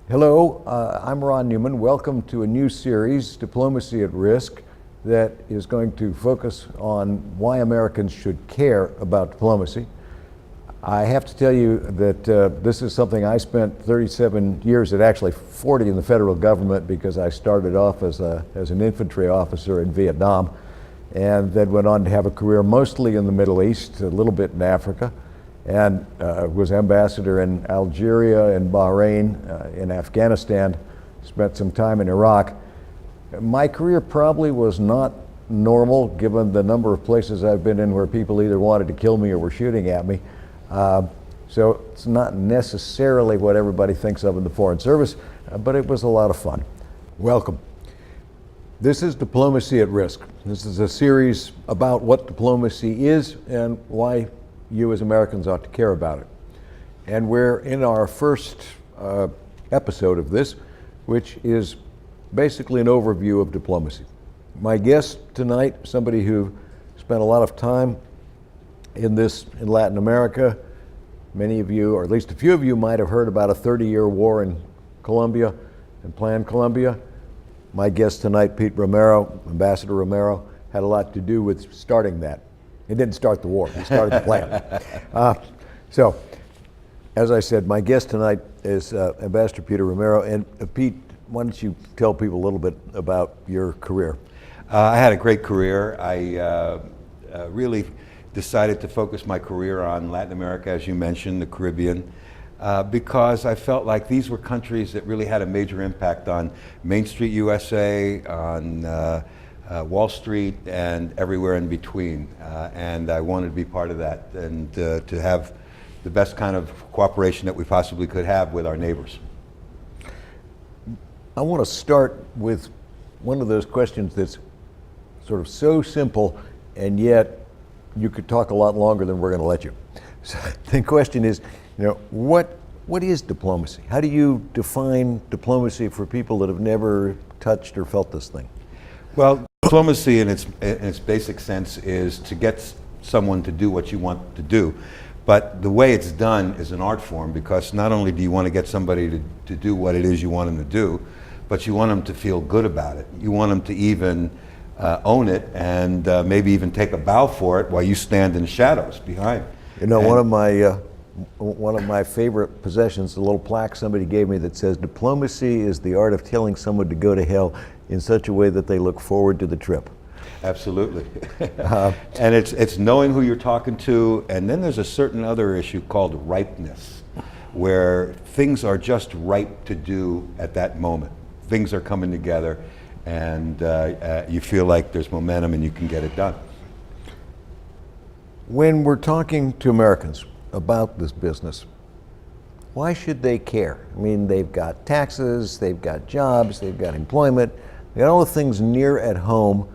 Hello, I'm Ron Newman. Welcome to a new series, Diplomacy at Risk, that is going to focus on why Americans should care about diplomacy. I have to tell you that this is something I spent 37 years, at actually 40 in the federal government, because I started off as an infantry officer in Vietnam and then went on to have a career mostly in the Middle East, a little bit in Africa, and was ambassador in Algeria and Bahrain, in Afghanistan, spent some time in Iraq. My career probably was not normal given the number of places I've been in where people either wanted to kill me or were shooting at me. So it's not necessarily what everybody thinks of in the Foreign Service, but it was a lot of fun. Welcome. This is Diplomacy at Risk. This is a series about what diplomacy is and why you as Americans ought to care about it. And we're in our first episode of this, which is basically an overview of diplomacy. My guest tonight, somebody who spent a lot of time in Latin America. Many of you, or at least a few of you, might have heard about a 30-year war in Colombia and Plan Colombia. My guest tonight, Pete Romero, Ambassador Romero, had a lot to do with starting that. He didn't start the war, he started the plan. So, as I said, my guest tonight is Ambassador Peter Romero. And Pete, why don't you tell people a little bit about your career? I had a great career. I really decided to focus my career on Latin America, as you mentioned, the Caribbean, because I felt like these were countries that really had a major impact on Main Street USA, on Wall Street, and everywhere in between. And I wanted to be part of that and to have the best kind of cooperation that we possibly could have with our neighbors. I want to start with one of those questions that's sort of so simple, and yet you could talk a lot longer than we're going to let you. So the question is, what is diplomacy? How do you define diplomacy for people that have never touched or felt this thing? Well, diplomacy in its basic sense is to get someone to do what you want to do. But the way it's done is an art form, because not only do you want to get somebody to do what it is you want them to do, but you want them to feel good about it. You want them to even own it and maybe even take a bow for it while you stand in the shadows behind. One of my favorite possessions, a little plaque somebody gave me that says, "Diplomacy is the art of telling someone to go to hell in such a way that they look forward to the trip." Absolutely. And it's knowing who you're talking to, and then there's a certain other issue called ripeness, where things are just ripe to do at that moment. Things are coming together, and you feel like there's momentum and you can get it done. When we're talking to Americans about this business, why should they care? I mean, they've got taxes, they've got jobs, they've got employment, they've got all the things near at home.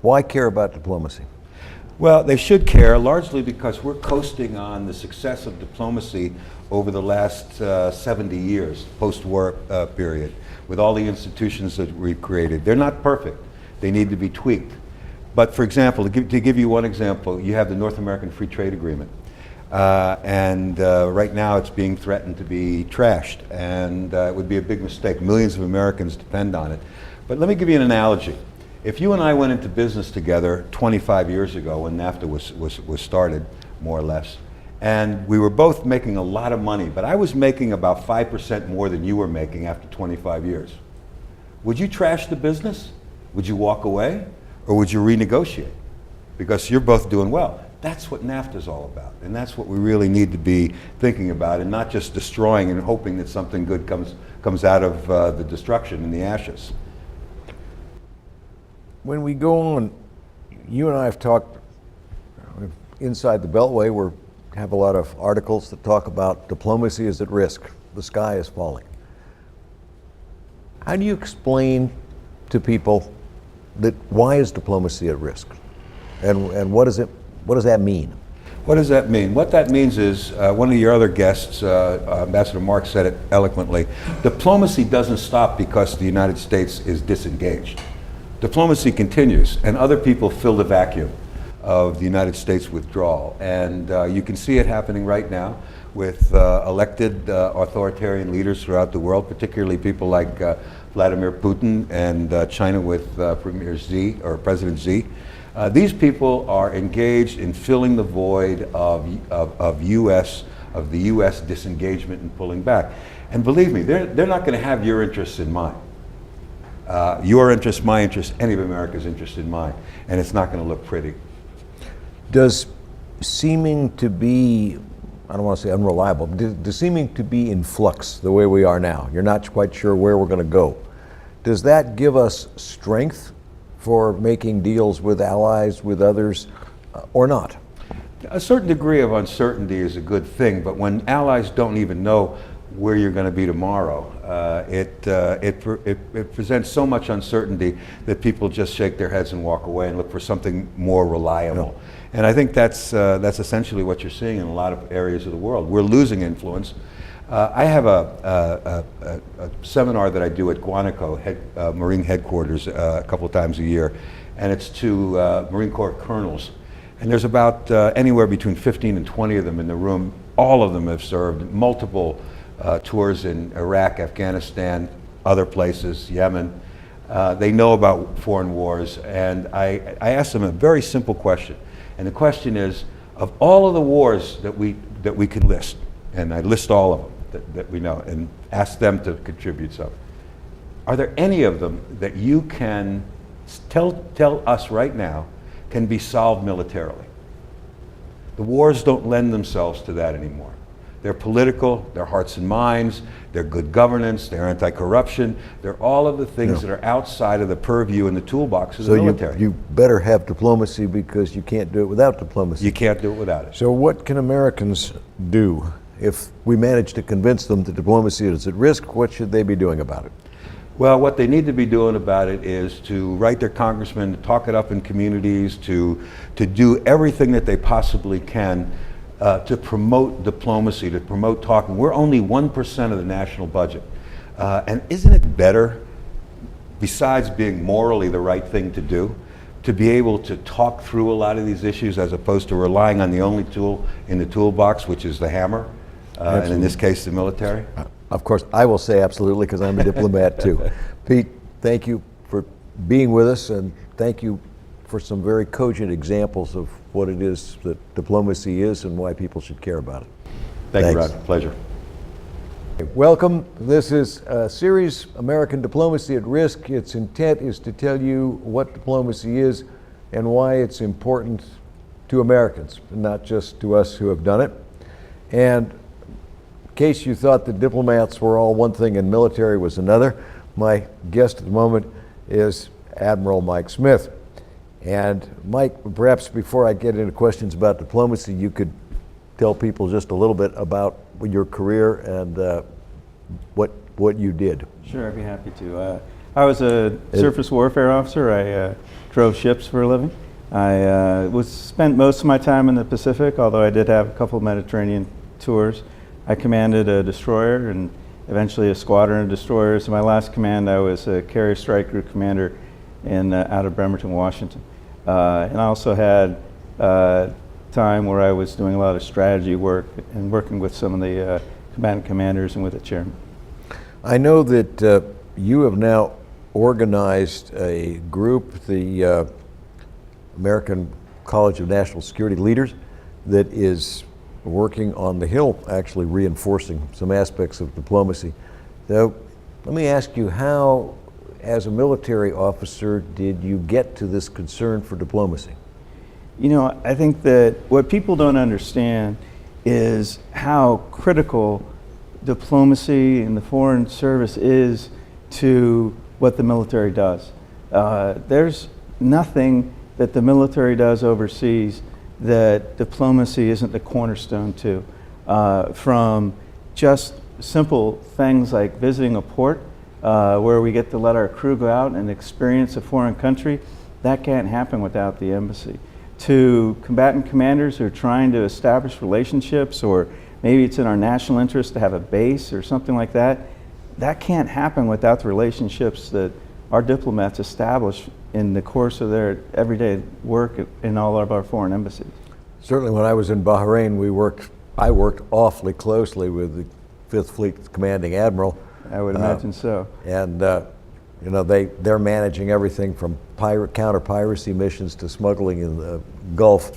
Why care about diplomacy? Well, they should care, largely because we're coasting on the success of diplomacy over the last 70 years, post-war period, with all the institutions that we've created. They're not perfect. They need to be tweaked. But for example, to give you one example, you have the North American Free Trade Agreement. And right now it's being threatened to be trashed, and it would be a big mistake. Millions of Americans depend on it. But let me give you an analogy. If you and I went into business together 25 years ago when NAFTA was started, more or less, and we were both making a lot of money, but I was making about 5% more than you were making after 25 years. Would you trash the business? Would you walk away? Or would you renegotiate? Because you're both doing well. That's what NAFTA is all about, and that's what we really need to be thinking about, and not just destroying and hoping that something good comes out of the destruction and the ashes. When we go on, you and I have talked inside the Beltway. We have a lot of articles that talk about diplomacy is at risk. The sky is falling. How do you explain to people that why is diplomacy at risk, and what does that mean? What does that mean? What that means is, one of your other guests, Ambassador Mark, said it eloquently. Diplomacy doesn't stop because the United States is disengaged. Diplomacy continues, and other people fill the vacuum of the United States withdrawal. And you can see it happening right now with elected authoritarian leaders throughout the world, particularly people like Vladimir Putin and China with Premier Xi, or President Xi. These people are engaged in filling the void of the U.S. disengagement and pulling back. And believe me, they're not going to have your interests in mind. Your interest, my interest, any of America's interest in mind. And it's not going to look pretty. Does seeming to be, I don't want to say unreliable, does seeming to be in flux the way we are now, you're not quite sure where we're going to go, does that give us strength for making deals with allies, with others, or not? A certain degree of uncertainty is a good thing, but when allies don't even know where you're going to be tomorrow, it presents so much uncertainty that people just shake their heads and walk away and look for something more reliable. No. And I think that's essentially what you're seeing in a lot of areas of the world. We're losing influence. I have a seminar that I do at Guanaco, Marine headquarters, a couple of times a year, and it's to Marine Corps colonels. And there's about anywhere between 15 and 20 of them in the room. All of them have served multiple tours in Iraq, Afghanistan, other places, Yemen. They know about foreign wars, and I asked them a very simple question. And the question is, of all of the wars that we can list, and I list all of them that we know, and ask them to contribute some, are there any of them that you can tell us right now can be solved militarily? The wars don't lend themselves to that anymore. They're political, they're hearts and minds, they're good governance, they're anti-corruption, they're all of the things that are outside of the purview and the toolbox of the military. You better have diplomacy because you can't do it without diplomacy. You can't do it without it. So what can Americans do if we manage to convince them that diplomacy is at risk? What should they be doing about it? Well, what they need to be doing about it is to write their congressmen, to talk it up in communities, to do everything that they possibly can to promote diplomacy, to promote talking. We're only 1% of the national budget. And isn't it better, besides being morally the right thing to do, to be able to talk through a lot of these issues as opposed to relying on the only tool in the toolbox, which is the hammer, and in this case, the military? Of course, I will say absolutely, because I'm a diplomat too. Pete, thank you for being with us, and thank you for some very cogent examples of what it is that diplomacy is and why people should care about it. Thank you, Rod. Pleasure. Welcome. This is a series, American Diplomacy at Risk. Its intent is to tell you what diplomacy is and why it's important to Americans, not just to us who have done it. And in case you thought that diplomats were all one thing and military was another, my guest at the moment is Admiral Mike Smith. And Mike, perhaps before I get into questions about diplomacy, you could tell people just a little bit about your career and what you did. Sure, I'd be happy to. I was a surface warfare officer. I drove ships for a living. I spent most of my time in the Pacific, although I did have a couple of Mediterranean tours. I commanded a destroyer and eventually a squadron of destroyers. In my last command, I was a carrier strike group commander out of Bremerton, Washington. And I also had time where I was doing a lot of strategy work and working with some of the combatant commanders and with the chairman. I know that you have now organized a group, the American College of National Security Leaders, that is working on the Hill, actually reinforcing some aspects of diplomacy. So let me ask you, how, as a military officer, did you get to this concern for diplomacy? You know, I think that what people don't understand is how critical diplomacy and the Foreign Service is to what the military does. There's nothing that the military does overseas that diplomacy isn't the cornerstone to. From just simple things like visiting a port where we get to let our crew go out and experience a foreign country, that can't happen without the embassy. To combatant commanders who are trying to establish relationships, or maybe it's in our national interest to have a base or something like that, that can't happen without the relationships that our diplomats establish in the course of their everyday work in all of our foreign embassies. Certainly when I was in Bahrain, we worked I worked awfully closely with the Fifth Fleet Commanding Admiral. I would imagine so. And you know, they're managing everything from counter-piracy missions to smuggling in the Gulf.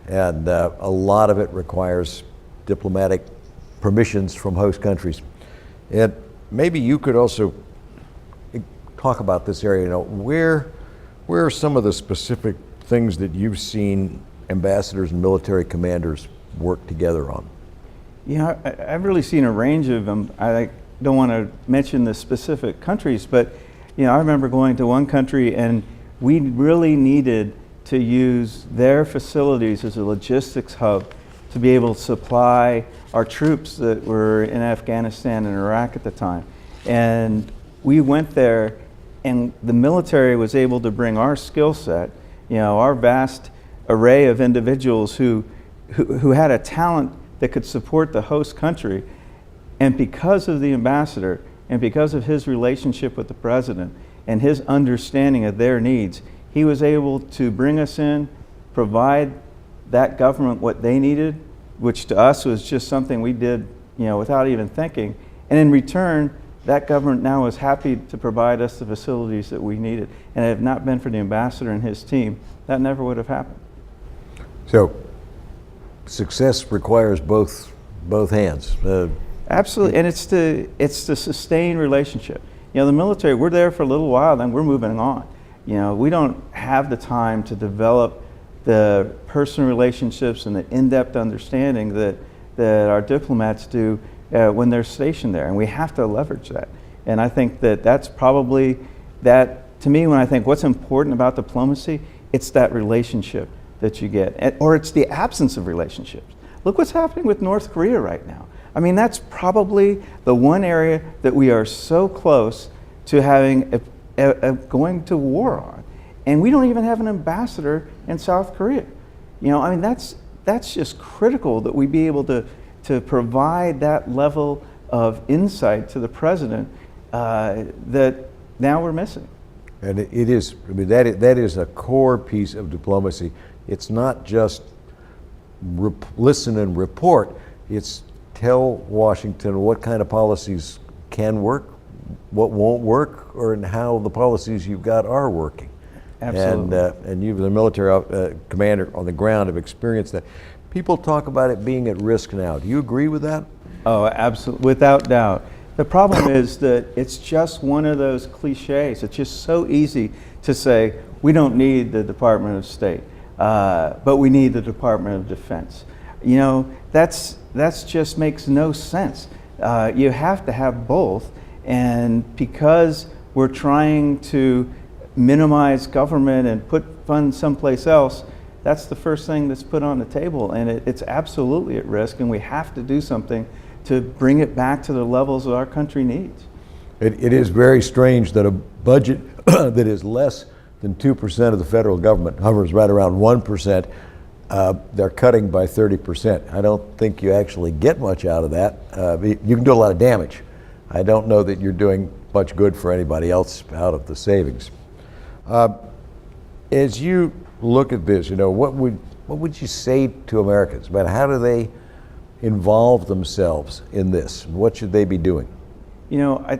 And a lot of it requires diplomatic permissions from host countries. And maybe you could also talk about this area. You know, where are some of the specific things that you've seen ambassadors and military commanders work together on? Yeah, I've really seen a range of them. I don't want to mention the specific countries, but you know, I remember going to one country and we really needed to use their facilities as a logistics hub to be able to supply our troops that were in Afghanistan and Iraq at the time. And we went there and the military was able to bring our skill set, you know, our vast array of individuals who had a talent that could support the host country. And because of the ambassador and because of his relationship with the president and his understanding of their needs, he was able to bring us in, provide that government what they needed, which to us was just something we did, you know, without even thinking. And in return, that government now is happy to provide us the facilities that we needed. And if it had not been for the ambassador and his team, that never would have happened. So, success requires both hands. Absolutely, and it's the sustained relationship. You know, the military, we're there for a little while, then we're moving on. You know, we don't have the time to develop the personal relationships and the in-depth understanding that our diplomats do when they're stationed there, and we have to leverage that. And I think that that's probably that, to me, when I think what's important about diplomacy, it's that relationship that you get, or it's the absence of relationships. Look what's happening with North Korea right now. I mean, that's probably the one area that we are so close to having going to war on. And we don't even have an ambassador in South Korea. You know, I mean, that's just critical that we be able to provide that level of insight to the president that now we're missing. And it is, I mean, that is a core piece of diplomacy. It's not just listen and report, it's tell Washington what kind of policies can work, what won't work, or and how the policies you've got are working. Absolutely. And you, the military commander on the ground, have experienced that. People talk about it being at risk now. Do you agree with that? Oh, absolutely, without doubt. The problem is that it's just one of those cliches. It's just so easy to say, we don't need the Department of State, but we need the Department of Defense. You know, that's just makes no sense. You have to have both, and because we're trying to minimize government and put funds someplace else, that's the first thing that's put on the table, and it's absolutely at risk, and we have to do something to bring it back to the levels that our country needs. It is very strange that a budget that is less than 2% of the federal government, hovers right around 1%, they're cutting by 30%. I don't think you actually get much out of that. You can do a lot of damage. I don't know that you're doing much good for anybody else out of the savings. As you look at this, you know, what would you say to Americans about how do they involve themselves in this? What should they be doing? You know,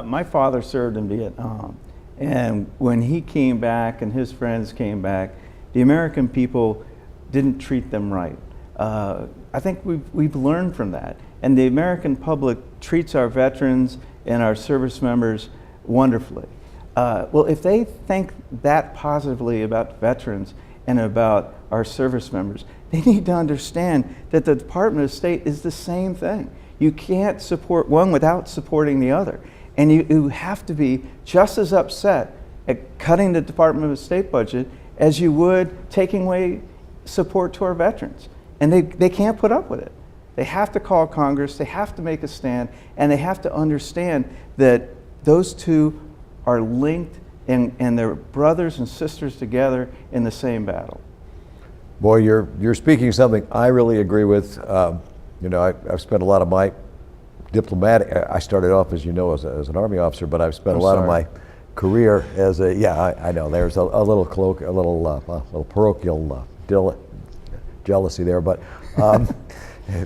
my father served in Vietnam, and when he came back and his friends came back, the American people didn't treat them right. I think we've learned from that, and the American public treats our veterans and our service members wonderfully. Well, if they think that positively about veterans and about our service members, they need to understand that the Department of State is the same thing. You can't support one without supporting the other. And you have to be just as upset at cutting the Department of State budget as you would taking away support to our veterans. And they can't put up with it. They have to call Congress, they have to make a stand, and they have to understand that those two are linked and they're brothers and sisters together in the same battle. Boy, you're speaking something I really agree with. You know, I've spent a lot of my diplomatic, I started off, as you know, as an Army officer, but I've spent a lot of my career as a, I know, there's a little little parochial jealousy there, but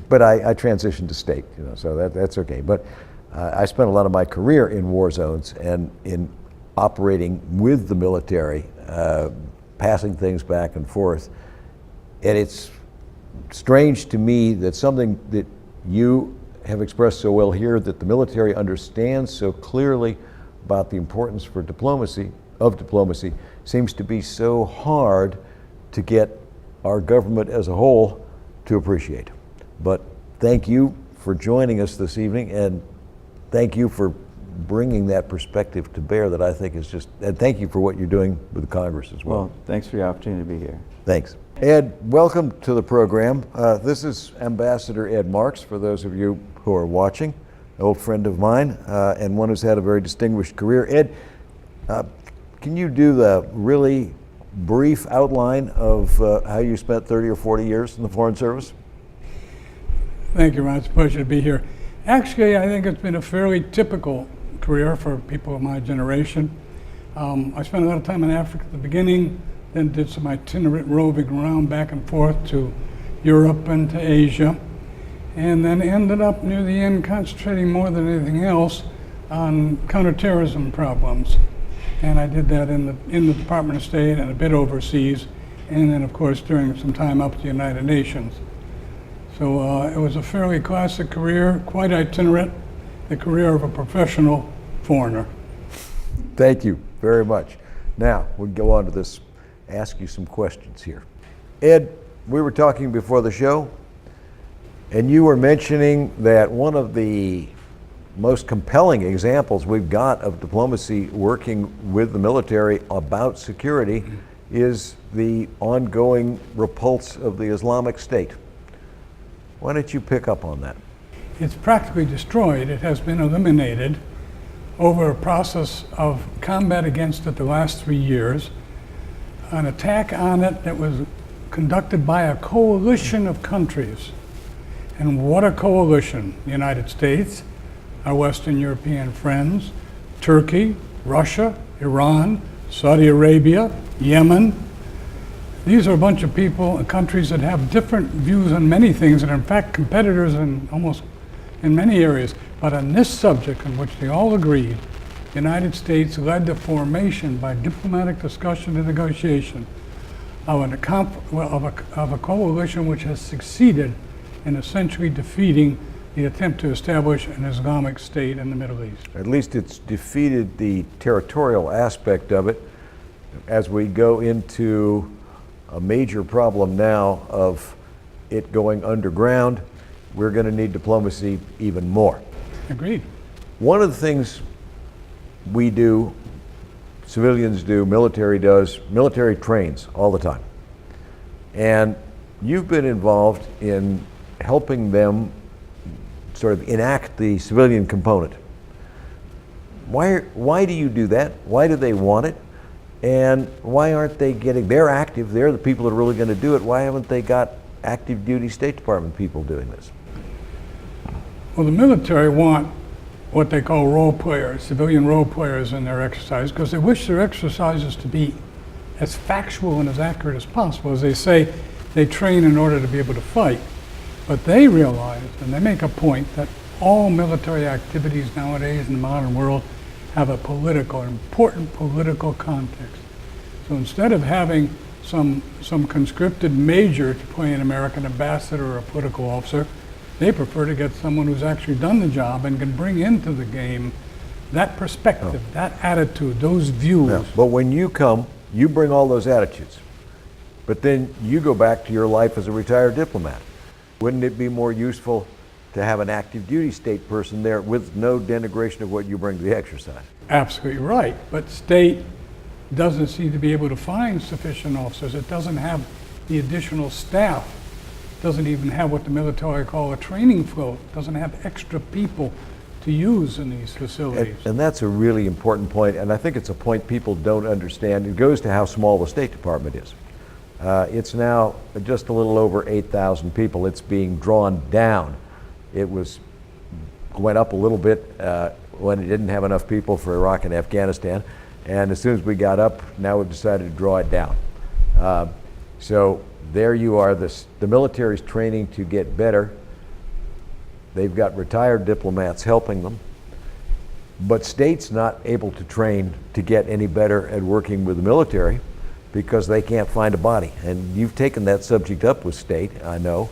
But I transitioned to state, so that's okay. But I spent a lot of my career in war zones and in operating with the military, passing things back and forth. And it's strange to me that something that you have expressed so well here, that the military understands so clearly about the importance for diplomacy, seems to be so hard to get our government as a whole to appreciate. But thank you for joining us this evening, and thank you for bringing that perspective to bear that I think is just, and thank you for what you're doing with the Congress as well. Well, thanks for the opportunity to be here. Thanks. Ed, welcome to the program. This is Ambassador Ed Marks, for those of you who are watching, an old friend of mine, and one who's had a very distinguished career. Ed, can you do the really brief outline of how you spent 30 or 40 years in the Foreign Service? Thank you, Ron. It's a pleasure to be here. Actually, I think it's been a fairly typical career for people of my generation. I spent a lot of time in Africa at the beginning, then did some itinerant roving around back and forth to Europe and to Asia, and then ended up near the end concentrating more than anything else on counterterrorism problems. And I did that in the Department of State and a bit overseas, and then of course during some time up at the United Nations. So it was a fairly classic career, quite itinerant, the career of a professional foreigner. Thank you very much. Now, we'll go on to this, ask you some questions here. Ed, we were talking before the show, and you were mentioning that one of the most compelling examples we've got of diplomacy working with the military about security is the ongoing repulse of the Islamic State. Why don't you pick up on that? It's practically destroyed. It has been eliminated over a process of combat against it the last 3 years. An attack on it that was conducted by a coalition of countries. And what a coalition. The United States, our Western European friends, Turkey, Russia, Iran, Saudi Arabia, Yemen. These are a bunch of people and countries that have different views on many things, and are in fact competitors in almost in many areas. But on this subject, in which they all agreed, the United States led the formation by diplomatic discussion and negotiation of a coalition which has succeeded in essentially defeating the attempt to establish an Islamic State in the Middle East. At least it's defeated the territorial aspect of it. As we go into a major problem now of it going underground, we're going to need diplomacy even more. Agreed. One of the things we do, civilians do, military does, military trains all the time. And you've been involved in helping them sort of enact the civilian component. Why do you do that? Why do they want it? And why aren't they they're active, they're the people that are really going to do it. Why haven't they got active duty State Department people doing this? Well, the military want what they call role players, civilian role players in their exercise, because they wish their exercises to be as factual and as accurate as possible. As they say, they train in order to be able to fight. But they realize, and they make a point, that all military activities nowadays in the modern world have a important political context. So instead of having some conscripted major to play an American ambassador or a political officer, they prefer to get someone who's actually done the job and can bring into the game that perspective, that attitude, those views. Yeah. But when you come, you bring all those attitudes. But then you go back to your life as a retired diplomat. Wouldn't it be more useful to have an active duty state person there with no denigration of what you bring to the exercise? Absolutely right. But state doesn't seem to be able to find sufficient officers. It doesn't have the additional staff. It doesn't even have what the military call a training float. It doesn't have extra people to use in these facilities. And that's a really important point, and I think it's a point people don't understand. It goes to how small the State Department is. It's now just a little over 8,000 people. It's being drawn down. It went up a little bit when it didn't have enough people for Iraq and Afghanistan, and as soon as we got up, now we've decided to draw it down. So there you are, the military's training to get better. They've got retired diplomats helping them. But states not able to train to get any better at working with the military because they can't find a body. And you've taken that subject up with state, I know.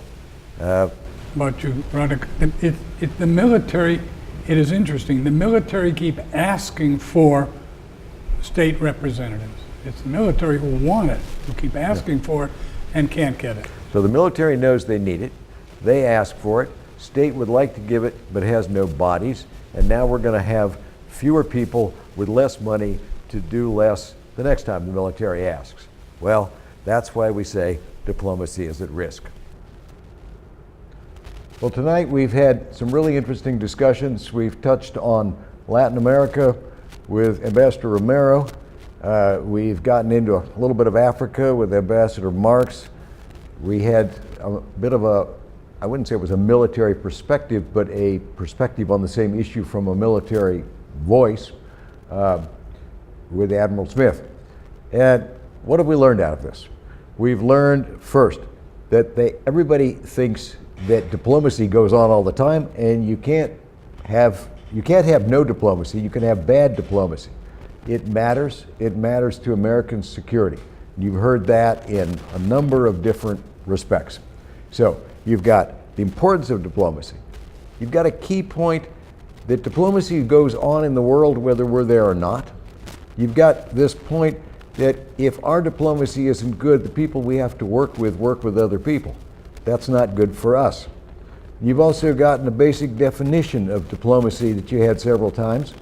But you run the military, it is interesting. The military keep asking for state representatives. It's the military who want it, who keep asking for it and can't get it. So the military knows they need it. They ask for it. State would like to give it, but has no bodies. And now we're going to have fewer people with less money to do less the next time the military asks. Well, that's why we say diplomacy is at risk. Well, tonight we've had some really interesting discussions. We've touched on Latin America with Ambassador Romero. We've gotten into a little bit of Africa with Ambassador Marks. We had a bit of a, I wouldn't say it was a military perspective, but a perspective on the same issue from a military voice with Admiral Smith. And what have we learned out of this? We've learned first that everybody thinks that diplomacy goes on all the time, and you can't have no diplomacy. You can have bad diplomacy. It matters. It matters to American security. You've heard that in a number of different respects. So you've got the importance of diplomacy. You've got a key point that diplomacy goes on in the world whether we're there or not. You've got this point that if our diplomacy isn't good, the people we have to work with other people. That's not good for us. You've also gotten a basic definition of diplomacy that you had several times.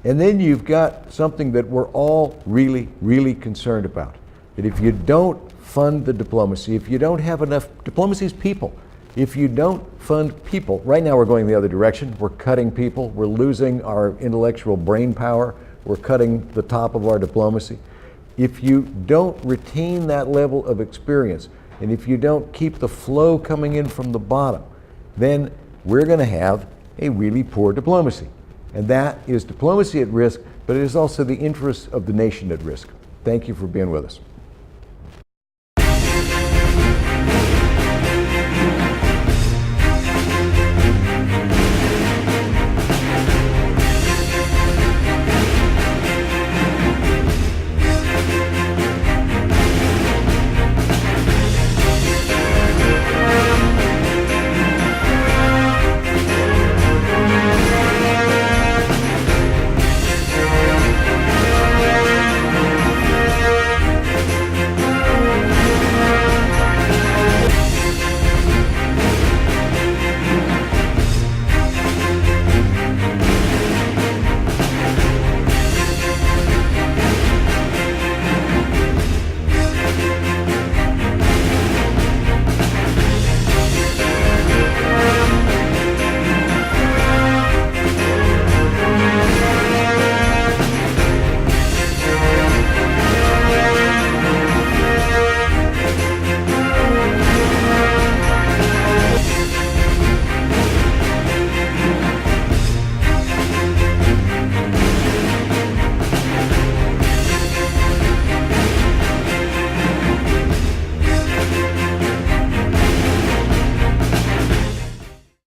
And then you've got something that we're all really, really concerned about. That if you don't fund the diplomacy, if you don't have enough, diplomacy is people. If you don't fund people, right now we're going the other direction. We're cutting people. We're losing our intellectual brain power. We're cutting the top of our diplomacy. If you don't retain that level of experience, and if you don't keep the flow coming in from the bottom, then we're going to have a really poor diplomacy. And that is diplomacy at risk, but it is also the interests of the nation at risk. Thank you for being with us.